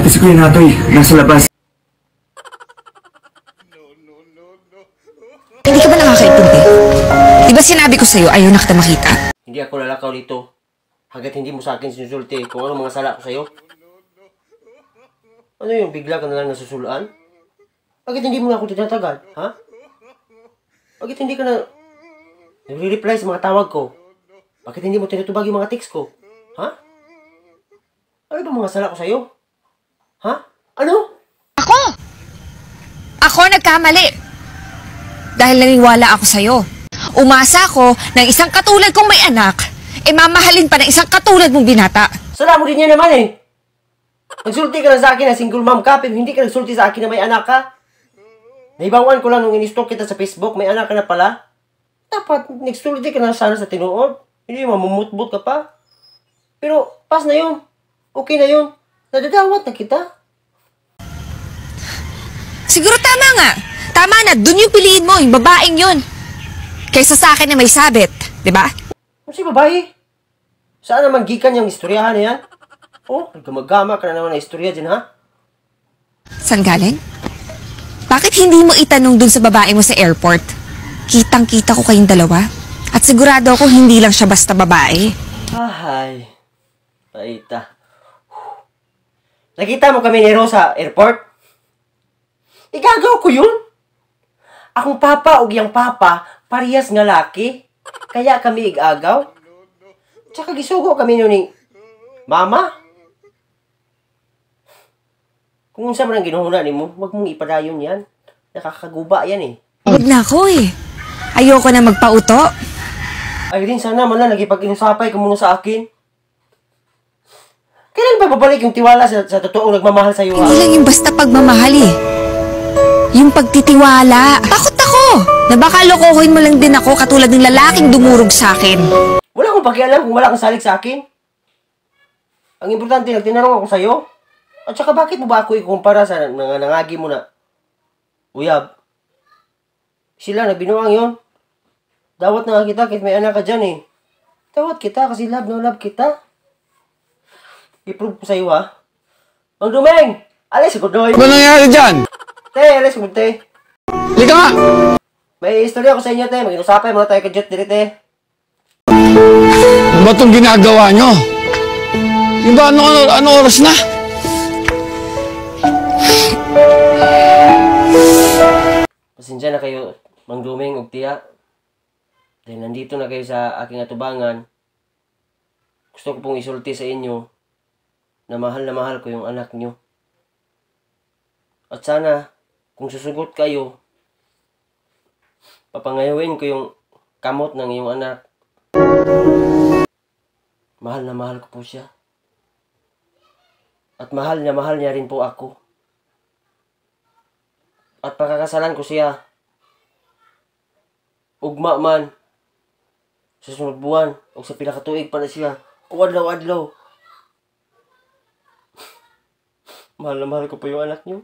Ate si Kuya Natoy, nasa labas. Hindi ka ba nakakaintindi? Di ba sinabi ko sa'yo, ayaw na kita makita? Hindi ako lalakaw dito. Hanggat hindi mo sa akin sinusulti kung ano mga sala ko sa'yo. Ano yung bigla ka na lang nasusulaan? Bakit hindi mo na ako tinatagal? Ha? Bakit hindi ka na nagre-reply sa mga tawag ko? Bakit hindi mo tinutubag yung mga text ko? Ha? Ano ba mga sala ko sa'yo? Ha? Ano? Ako nagkamali. Dahil naniniwala ako sa'yo. Umasa ako ng isang katulad kong may anak, mamahalin pa ng isang katulad mong binata. Sala mo din yan naman eh. Nagsulti ka na sa akin na single mom ka, pero hindi ka nagsulti sa akin na may anak ka. Naibawan ko lang nung in-stalk kita sa Facebook, may anak ka na pala. Dapat, nagsulti ka na sana sa tinuod. Hindi mamumutbut ka pa. Pero, pas na yun. Okay na yun. Nadadawat na kita. Siguro tama nga. Tama na, dun yung piliin mo, yung babaeng yun. Kaysa sa akin na may sabit, di ba? Ano si babae? Saan naman gikan yung istoryahan na yan? Oh, nagkamagama ka na naman na istorya dyan, ha? Saan galing? Bakit hindi mo itanong dun sa babae mo sa airport? Kitang-kita ko kayong dalawa. At sigurado ako hindi lang siya basta babae. Ay, paita. Nakita mo kami ni Rose sa airport? Igagaw ko yun. Akong papa o giyang papa, parehas nga laki. Kaya kami igagaw. Tsaka gisugo kami nun ni Mama. Kung saan man ang ginuhuna ni mo, huwag mong ipadayon yan. Nakakaguba yan eh. Huwag na ako eh. Ayoko na magpauto. Ay din, sana man lang nagipag-inusapay ka muna sa akin. Kailan ba babalik yung tiwala sa totoong nagmamahal sa'yo? Hindi lang yung basta pagmamahal eh. Yung pagtitiwala. Takot ako na baka lokohin mo lang din ako katulad ng lalaking dumurog sa akin. Wala akong pakialam kung wala kang salik sa akin. Ang importante, nagtinanong ako sa'yo. At saka bakit mo ba ako ikumpara sa nangagi mo na uyab? Sila, nagbinuang yon. Dawat na nga kita kahit may anak ka dyan eh. Dawat kita kasi love na love kita. I-prove ko sa'yo ha. Mang Dumeng! Alis ko doy! Ano nangyari dyan? Te, alis ko te. Hindi ka nga! May istorya ko sa inyo te. Mag-inusapay muna tayo kajot diri te. Ano ba itong ginagawa nyo? Yung ba ano oras na? Pasensya na kayo, Mang Dumeng ug tiya. Dahil nandito na kayo sa aking atubangan, gusto ko pong isulti sa inyo na mahal ko yung anak nyo. At sana, kung susugot kayo, papangayawin ko yung kamot ng iyong anak. Mahal na mahal ko po siya. At mahal niya rin po ako. At pakakasalan ko siya. Ugma man. Sa sunod buwan. O sa pinakatuig pa na siya. O adlaw-adlaw. Mahal na mahal ko po yung anak niyo.